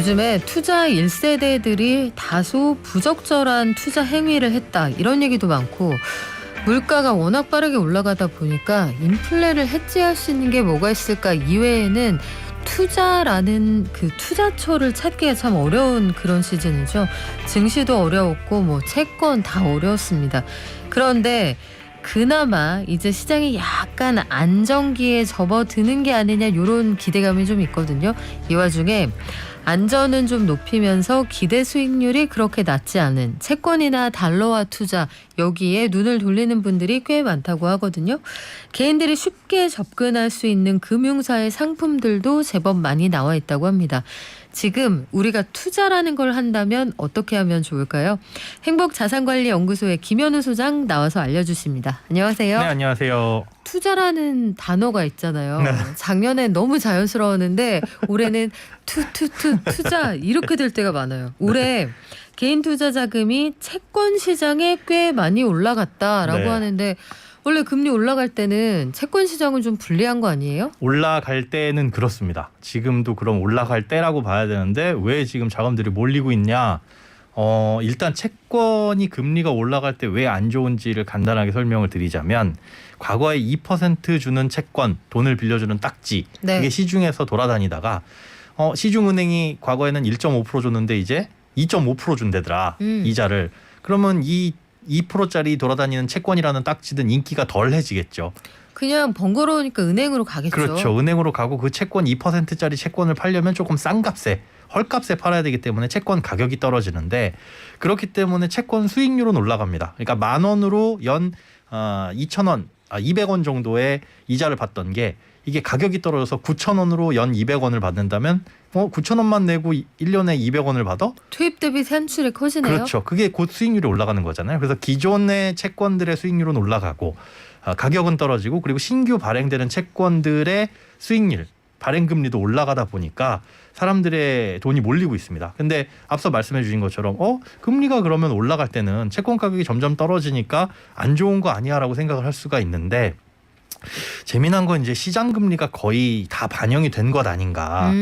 요즘에 투자 1세대들이 다소 부적절한 투자 행위를 했다 이런 얘기도 많고 물가가 워낙 빠르게 올라가다 보니까 인플레를 해지할 수 있는 게 뭐가 있을까 이외에는 투자라는 그 투자처를 찾기가 참 어려운 그런 시즌이죠. 증시도 어려웠고 뭐 채권 다 어려웠습니다. 그런데 그나마 이제 시장이 약간 안정기에 접어드는 게 아니냐 이런 기대감이 좀 있거든요. 이 와중에 안전은 좀 높이면서 기대 수익률이 그렇게 낮지 않은 채권이나 달러화 투자 여기에 눈을 돌리는 분들이 꽤 많다고 하거든요. 개인들이 쉽게 접근할 수 있는 금융사의 상품들도 제법 많이 나와 있다고 합니다. 지금 우리가 투자라는 걸 한다면 어떻게 하면 좋을까요? 행복자산관리연구소의 김현우 소장 나와서 알려주십니다. 안녕하세요. 네, 안녕하세요. 투자라는 단어가 있잖아요. 네. 작년엔 너무 자연스러웠는데 올해는 투자 이렇게 될 때가 많아요. 올해 개인 투자 자금이 채권 시장에 꽤 많이 올라갔다라고 네. 하는데 원래 금리 올라갈 때는 채권 시장은 좀 불리한 거 아니에요? 올라갈 때는 그렇습니다. 지금도 그럼 올라갈 때라고 봐야 되는데 왜 지금 자금들이 몰리고 있냐? 일단 채권이 금리가 올라갈 때 왜 안 좋은지를 간단하게 설명을 드리자면 과거에 2% 주는 채권, 돈을 빌려주는 딱지 네. 이게 시중에서 돌아다니다가 시중은행이 과거에는 1.5% 줬는데 이제 2.5% 준대더라. 이자를. 그러면 이 2%짜리 돌아다니는 채권이라는 딱지든 인기가 덜해지겠죠. 그냥 번거로우니까 은행으로 가겠죠. 그렇죠. 은행으로 가고 그 채권 2%짜리 채권을 팔려면 조금 싼 값에 헐값에 팔아야 되기 때문에 채권 가격이 떨어지는데 그렇기 때문에 채권 수익률은 올라갑니다. 그러니까 10,000원으로 연 2,000원, 200원 정도의 이자를 받던 게 이게 가격이 떨어져서 9,000원으로 연 200원을 받는다면 9,000원만 내고 1년에 200원을 받아? 투입 대비 산출이 커지네요. 그렇죠. 그게 곧 수익률이 올라가는 거잖아요. 그래서 기존의 채권들의 수익률은 올라가고 가격은 떨어지고 그리고 신규 발행되는 채권들의 수익률, 발행금리도 올라가다 보니까 사람들의 돈이 몰리고 있습니다. 근데 앞서 말씀해 주신 것처럼 금리가 그러면 올라갈 때는 채권 가격이 점점 떨어지니까 안 좋은 거 아니야라고 생각을 할 수가 있는데 재미난 건 이제 시장 금리가 거의 다 반영이 된 것 아닌가.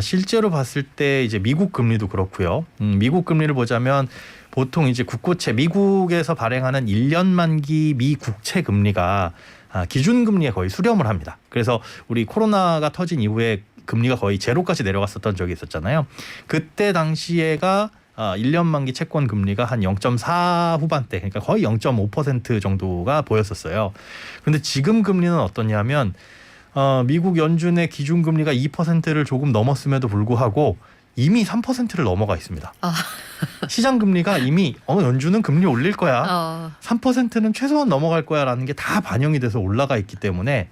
실제로 봤을 때 이제 미국 금리도 그렇고요. 미국 금리를 보자면 보통 이제 국고채 미국에서 발행하는 1년 만기 미 국채 금리가 기준 금리에 거의 수렴을 합니다. 그래서 우리 코로나가 터진 이후에 금리가 거의 제로까지 내려갔었던 적이 있었잖아요. 그때 당시에가 1년 만기 채권 금리가 한 0.4 후반대, 그러니까 거의 0.5% 정도가 보였었어요. 그런데 지금 금리는 어떠냐면 미국 연준의 기준 금리가 2%를 조금 넘었음에도 불구하고 이미 3%를 넘어가 있습니다. 시장 금리가 이미 연준은 금리 올릴 거야. 3%는 최소한 넘어갈 거야라는 게 다 반영이 돼서 올라가 있기 때문에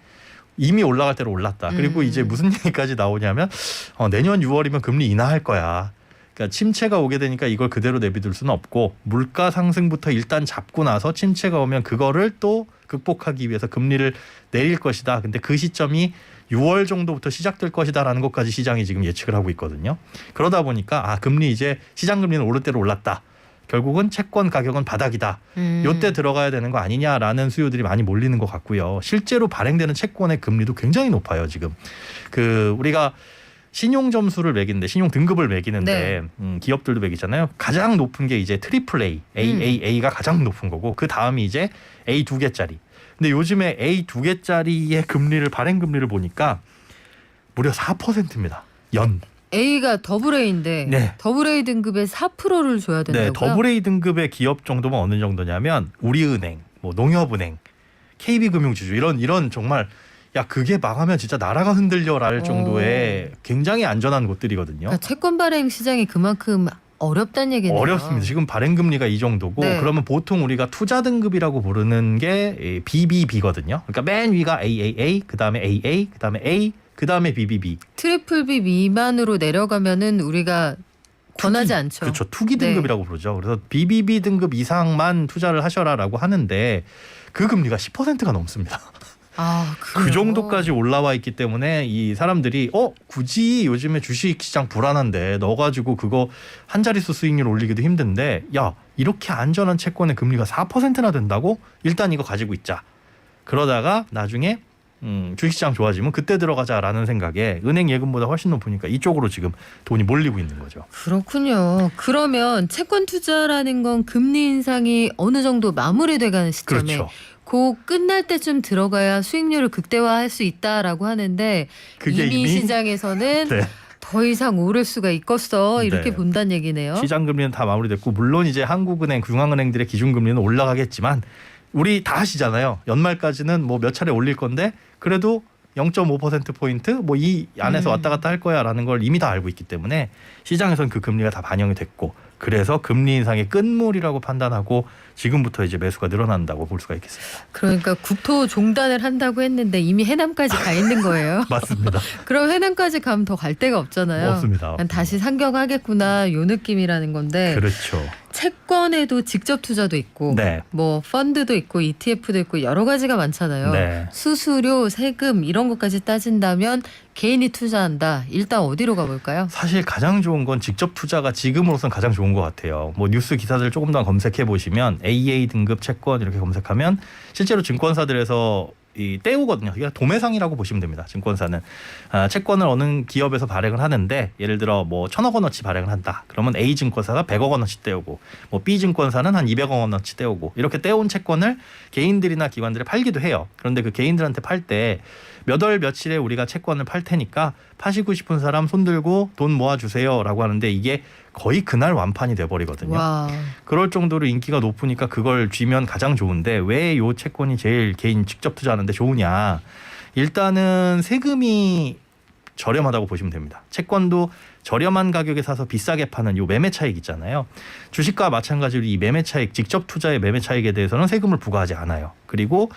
이미 올라갈 대로 올랐다. 그리고 이제 무슨 얘기까지 나오냐면 내년 6월이면 금리 인하할 거야. 그러니까 침체가 오게 되니까 이걸 그대로 내비둘 수는 없고 물가 상승부터 일단 잡고 나서 침체가 오면 그거를 또 극복하기 위해서 금리를 내릴 것이다. 근데 그 시점이 6월 정도부터 시작될 것이다라는 것까지 시장이 지금 예측을 하고 있거든요. 그러다 보니까 금리 이제 시장 금리는 오를 대로 올랐다. 결국은 채권 가격은 바닥이다. 요때 들어가야 되는 거 아니냐라는 수요들이 많이 몰리는 것 같고요. 실제로 발행되는 채권의 금리도 굉장히 높아요. 지금 우리가 신용 점수를 매기는데 신용 등급을 매기는데 기업들도 매기잖아요. 가장 높은 게 이제 트리플 A, AAA가 가장 높은 거고 그 다음이 이제 A 2개짜리. 근데 요즘에 A 2개짜리의 금리를 발행 금리를 보니까 무려 4%입니다. 연. A가 더블 A인데 네. 더블 A 등급에 4%를 줘야 된다고요? 네, 더블 A 등급의 기업 정도면 어느 정도냐면 우리은행, 농협은행, KB금융지주 이런 정말 그게 망하면 진짜 나라가 흔들려랄 정도의 굉장히 안전한 곳들이거든요. 그러니까 채권 발행 시장이 그만큼 어렵다는 얘기네요. 어렵습니다. 지금 발행 금리가 이 정도고 네. 그러면 보통 우리가 투자 등급이라고 부르는 게 BBB거든요. 그러니까 맨 위가 AAA, 그다음에 AA, 그다음에 A, 그다음에 BBB. 트리플 B 미만으로 내려가면은 우리가 권하지 않죠. 그렇죠. 투기 등급이라고 부르죠. 그래서 BBB 등급 이상만 투자를 하셔라라고 하는데 그 금리가 10%가 넘습니다. 그 정도까지 올라와 있기 때문에 이 사람들이 굳이 요즘에 주식시장 불안한데 넣어가지고 그거 한 자릿수 수익률 올리기도 힘든데 이렇게 안전한 채권의 금리가 4%나 된다고? 일단 이거 가지고 있자. 그러다가 나중에 주식시장 좋아지면 그때 들어가자라는 생각에 은행 예금보다 훨씬 높으니까 이쪽으로 지금 돈이 몰리고 있는 거죠. 그렇군요. 그러면 채권 투자라는 건 금리 인상이 어느 정도 마무리돼가는 시점에 그렇죠. 그 끝날 때쯤 들어가야 수익률을 극대화할 수 있다라고 하는데 그게 이미 이미 시장에서는 네. 더 이상 오를 수가 있겠어 이렇게 네. 본다는 얘기네요. 시장 금리는 다 마무리됐고 물론 이제 한국은행, 중앙은행들의 기준금리는 올라가겠지만 우리 다 아시잖아요. 연말까지는 뭐 몇 차례 올릴 건데 그래도 0.5%포인트 뭐 이 안에서 왔다 갔다 할 거야라는 걸 이미 다 알고 있기 때문에 시장에서는 그 금리가 다 반영이 됐고 그래서 금리 인상의 끝물이라고 판단하고 지금부터 이제 매수가 늘어난다고 볼 수가 있겠습니다. 그러니까 국토 종단을 한다고 했는데 이미 해남까지 가 있는 거예요. 맞습니다. 그럼 해남까지 가면 더 갈 데가 없잖아요. 없습니다. 다시 상경하겠구나 요 느낌이라는 건데 그렇죠. 채권에도 직접 투자도 있고 네. 뭐 펀드도 있고 ETF도 있고 여러 가지가 많잖아요. 네. 수수료, 세금 이런 것까지 따진다면 개인이 투자한다. 일단 어디로 가볼까요? 사실 가장 좋은 건 직접 투자가 지금으로선 가장 좋은 것 같아요. 뭐 뉴스 기사들 조금 더 검색해 보시면 AA 등급 채권 이렇게 검색하면 실제로 증권사들에서 이 떼우거든요. 이게 도매상이라고 보시면 됩니다. 증권사는 채권을 어느 기업에서 발행을 하는데 예를 들어 뭐 1,000억 원어치 발행을 한다. 그러면 A 증권사가 100억 원어치 떼우고 뭐 B 증권사는 한 200억 원어치 떼우고 이렇게 떼온 채권을 개인들이나 기관들에 팔기도 해요. 그런데 그 개인들한테 팔 때 몇 월 며칠에 우리가 채권을 팔 테니까 파시고 싶은 사람 손들고 돈 모아주세요라고 하는데 이게 거의 그날 완판이 돼버리거든요. 와. 그럴 정도로 인기가 높으니까 그걸 쥐면 가장 좋은데 왜 요 채권이 제일 개인 직접 투자하는데 좋으냐. 일단은 세금이 저렴하다고 보시면 됩니다. 채권도 저렴한 가격에 사서 비싸게 파는 요 매매 차익 있잖아요. 주식과 마찬가지로 이 매매 차익, 직접 투자의 매매 차익에 대해서는 세금을 부과하지 않아요. 그리고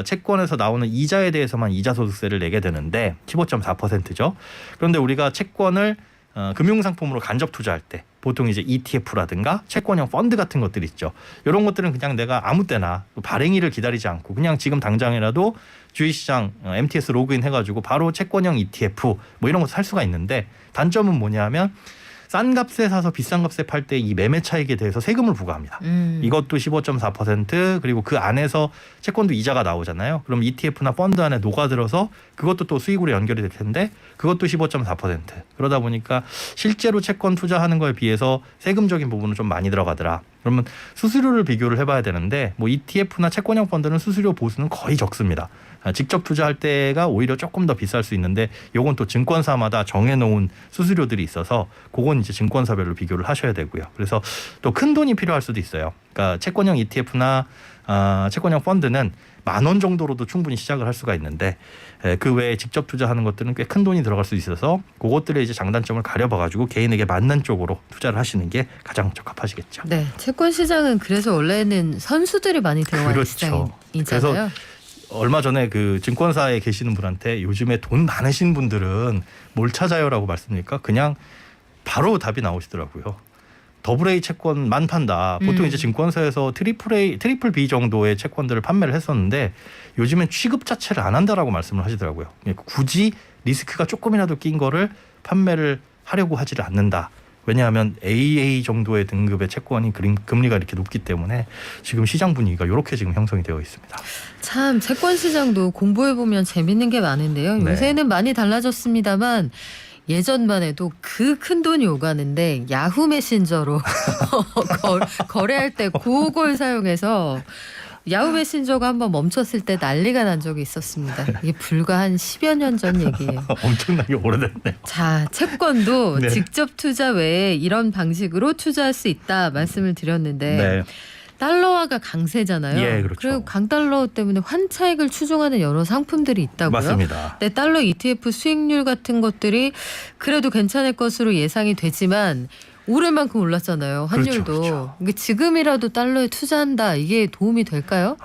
채권에서 나오는 이자에 대해서만 이자소득세를 내게 되는데 15.4%죠. 그런데 우리가 채권을 금융상품으로 간접 투자할 때 보통 이제 ETF라든가 채권형 펀드 같은 것들이 있죠. 이런 것들은 그냥 내가 아무 때나 발행일을 기다리지 않고 그냥 지금 당장이라도 주식시장 MTS 로그인 해가지고 바로 채권형 ETF 뭐 이런 거 살 수가 있는데 단점은 뭐냐면 싼 값에 사서 비싼 값에 팔 때 이 매매 차익에 대해서 세금을 부과합니다. 이것도 15.4% 그리고 그 안에서 채권도 이자가 나오잖아요. 그럼 ETF나 펀드 안에 녹아들어서 그것도 또 수익으로 연결이 될 텐데 그것도 15.4%. 그러다 보니까 실제로 채권 투자하는 거에 비해서 세금적인 부분은 좀 많이 들어가더라. 그러면 수수료를 비교를 해봐야 되는데 뭐 ETF나 채권형 펀드는 수수료 보수는 거의 적습니다. 직접 투자할 때가 오히려 조금 더 비쌀 수 있는데 요건 또 증권사마다 정해놓은 수수료들이 있어서 그건 이제 증권사별로 비교를 하셔야 되고요. 그래서 또 큰 돈이 필요할 수도 있어요. 그러니까 채권형 ETF나 채권형 펀드는 10,000원 정도로도 충분히 시작을 할 수가 있는데 그 외에 직접 투자하는 것들은 꽤 큰 돈이 들어갈 수 있어서 그것들의 이제 장단점을 가려봐가지고 개인에게 맞는 쪽으로 투자를 하시는 게 가장 적합하시겠죠. 네, 채권 시장은 그래서 원래는 선수들이 많이 들어가는 그렇죠. 시장이잖아요. 얼마 전에 그 증권사에 계시는 분한테 요즘에 돈 많으신 분들은 뭘 찾아요라고 말씀드리니까 그냥 바로 답이 나오시더라고요. 더블 A 채권만 판다. 보통 이제 증권사에서 트리플 B 정도의 채권들을 판매를 했었는데 요즘엔 취급 자체를 안 한다라고 말씀을 하시더라고요. 굳이 리스크가 조금이라도 낀 거를 판매를 하려고 하지를 않는다. 왜냐하면 AA 정도의 등급의 채권이 금리가 이렇게 높기 때문에 지금 시장 분위기가 이렇게 지금 형성이 되어 있습니다. 참 채권 시장도 공부해 보면 재밌는 게 많은데요. 네. 요새는 많이 달라졌습니다만 예전만 해도 그 큰 돈이 오가는데 야후 메신저로 거래할 때 그걸 사용해서 야후 메신저가 한번 멈췄을 때 난리가 난 적이 있었습니다. 이게 불과 한 10여 년 전 얘기예요. 엄청나게 오래됐네요. 자, 채권도 네. 직접 투자 외에 이런 방식으로 투자할 수 있다 말씀을 드렸는데 네. 달러화가 강세잖아요. 예, 그렇죠. 그리고 강달러 때문에 환차익을 추종하는 여러 상품들이 있다고요. 맞습니다. 근데 달러 ETF 수익률 같은 것들이 그래도 괜찮을 것으로 예상이 되지만 오를 만큼 올랐잖아요. 환율도. 그렇죠. 이게 지금이라도 달러에 투자한다. 이게 도움이 될까요?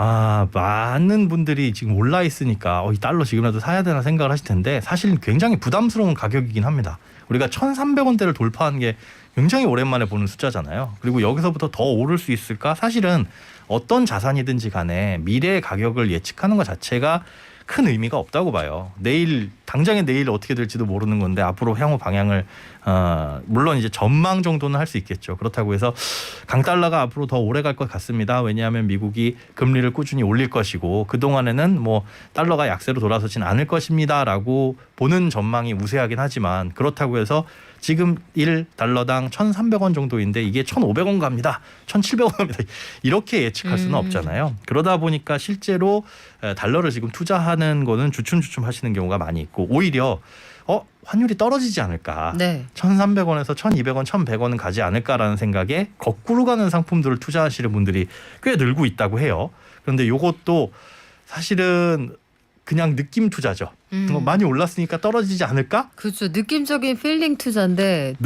많은 분들이 지금 올라 있으니까 이 달러 지금이라도 사야 되나 생각을 하실 텐데 사실 굉장히 부담스러운 가격이긴 합니다. 우리가 1,300원대를 돌파한 게 굉장히 오랜만에 보는 숫자잖아요. 그리고 여기서부터 더 오를 수 있을까? 사실은 어떤 자산이든지 간에 미래의 가격을 예측하는 것 자체가 큰 의미가 없다고 봐요. 당장의 내일 어떻게 될지도 모르는 건데 앞으로 향후 방향을 물론 이제 전망 정도는 할 수 있겠죠. 그렇다고 해서 강달러가 앞으로 더 오래 갈 것 같습니다. 왜냐하면 미국이 금리를 꾸준히 올릴 것이고 그동안에는 뭐 달러가 약세로 돌아서진 않을 것입니다라고 보는 전망이 우세하긴 하지만 그렇다고 해서 지금 1달러당 1,300원 정도인데 이게 1,500원 갑니다. 1,700원 갑니다. 이렇게 예측할 수는 없잖아요. 그러다 보니까 실제로 달러를 지금 투자하는 거는 주춤주춤 하시는 경우가 많이 있고 오히려 환율이 떨어지지 않을까. 네. 1,300원에서 1,200원, 1,100원은 가지 않을까라는 생각에 거꾸로 가는 상품들을 투자하시는 분들이 꽤 늘고 있다고 해요. 그런데 이것도 사실은 그냥 느낌 투자죠. 많이 올랐으니까 떨어지지 않을까? 그렇죠. 느낌적인 필링 투자인데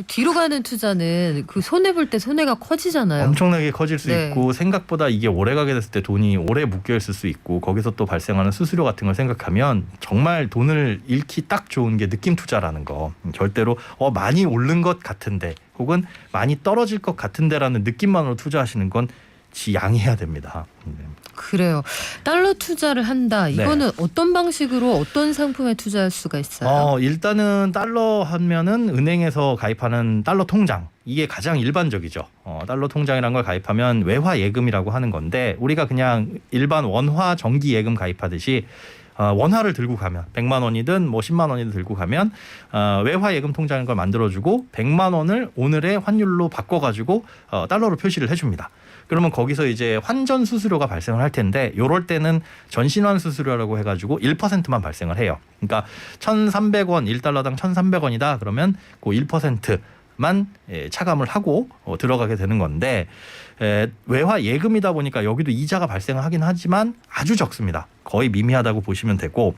뒤로 가는 투자는 그 손해 볼 때 손해가 커지잖아요. 엄청나게 커질 수 네. 있고 생각보다 이게 오래 가게 됐을 때 돈이 오래 묶여 있을 수 있고 거기서 또 발생하는 수수료 같은 걸 생각하면 정말 돈을 잃기 딱 좋은 게 느낌 투자라는 거. 절대로 많이 오른 것 같은데 혹은 많이 떨어질 것 같은데라는 느낌만으로 투자하시는 건 양해해야 됩니다. 그래요. 달러 투자를 한다. 이거는 어떤 방식으로 어떤 상품에 투자할 수가 있어요? 일단은 달러 하면은 은행에서 가입하는 달러 통장. 이게 가장 일반적이죠. 달러 통장이라는 걸 가입하면 외화 예금이라고 하는 건데 우리가 그냥 일반 원화 정기 예금 가입하듯이 원화를 들고 가면 100만 원이든 뭐 10만 원이든 들고 가면 외화 예금 통장인 걸 만들어주고 100만 원을 오늘의 환율로 바꿔가지고 달러로 표시를 해줍니다. 그러면 거기서 이제 환전 수수료가 발생을 할 텐데 이럴 때는 전신환 수수료라고 해가지고 1%만 발생을 해요. 그러니까 1,300원 1달러당 1,300원이다 그러면 그 1%만 차감을 하고 들어가게 되는 건데 외화 예금이다 보니까 여기도 이자가 발생을 하긴 하지만 아주 적습니다. 거의 미미하다고 보시면 되고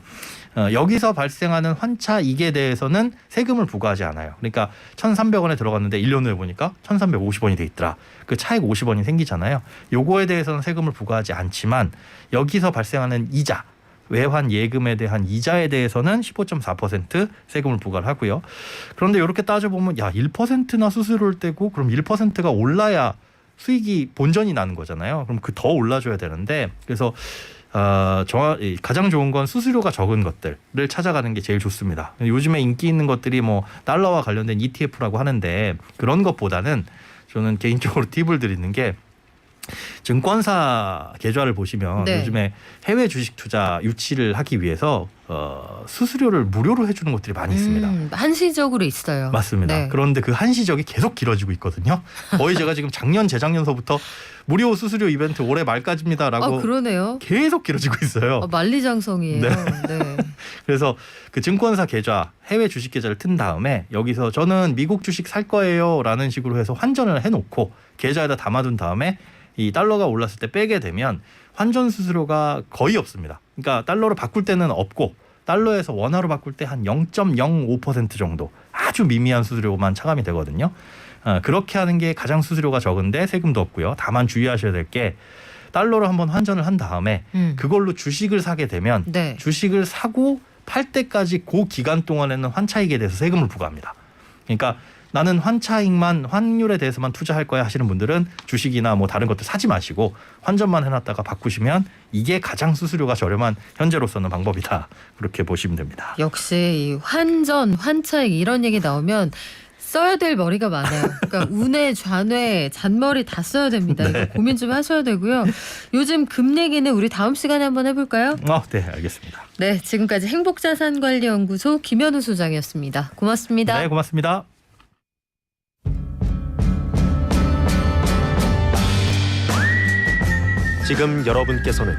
여기서 발생하는 환차 이익에 대해서는 세금을 부과하지 않아요. 그러니까 1,300원에 들어갔는데 1년 후에 보니까 1,350원이 돼 있더라. 그 차익 50원이 생기잖아요. 요거에 대해서는 세금을 부과하지 않지만 여기서 발생하는 이자 외환 예금에 대한 이자에 대해서는 15.4% 세금을 부과를 하고요. 그런데 이렇게 따져보면 1%나 수수료를 떼고 그럼 1%가 올라야 수익이 본전이 나는 거잖아요. 그럼 그 더 올라줘야 되는데 그래서 가장 좋은 건 수수료가 적은 것들을 찾아가는 게 제일 좋습니다. 요즘에 인기 있는 것들이 뭐 달러와 관련된 ETF라고 하는데 그런 것보다는 저는 개인적으로 팁을 드리는 게 증권사 계좌를 보시면 요즘에 해외 주식 투자 유치를 하기 위해서 수수료를 무료로 해주는 것들이 많이 있습니다. 한시적으로 있어요. 맞습니다. 네. 그런데 그 한시적이 계속 길어지고 있거든요. 거의 제가 지금 작년 재작년서부터 무료 수수료 이벤트 올해 말까지입니다라고 그러네요. 계속 길어지고 있어요. 만리장성이에요. 네. 그래서 그 증권사 계좌 해외 주식 계좌를 튼 다음에 여기서 저는 미국 주식 살 거예요라는 식으로 해서 환전을 해놓고 계좌에다 담아둔 다음에 이 달러가 올랐을 때 빼게 되면 환전 수수료가 거의 없습니다. 그러니까 달러로 바꿀 때는 없고 달러에서 원화로 바꿀 때 한 0.05% 정도 아주 미미한 수수료만 차감이 되거든요. 그렇게 하는 게 가장 수수료가 적은데 세금도 없고요. 다만 주의하셔야 될 게 달러로 한번 환전을 한 다음에 그걸로 주식을 사게 되면 주식을 사고 팔 때까지 그 기간 동안에는 환차익에 대해서 세금을 부과합니다. 그러니까 나는 환차익만 환율에 대해서만 투자할 거야 하시는 분들은 주식이나 뭐 다른 것들 사지 마시고 환전만 해놨다가 바꾸시면 이게 가장 수수료가 저렴한 현재로서는 방법이다. 그렇게 보시면 됩니다. 역시 이 환전, 환차익 이런 얘기 나오면 써야 될 머리가 많아요. 그러니까 운에 좌뇌 잔머리 다 써야 됩니다. 이거 고민 좀 하셔야 되고요. 요즘 금 얘기는 우리 다음 시간에 한번 해볼까요? 네, 알겠습니다. 네, 지금까지 행복자산관리연구소 김현우 소장이었습니다. 고맙습니다. 네, 고맙습니다. 지금 여러분께서는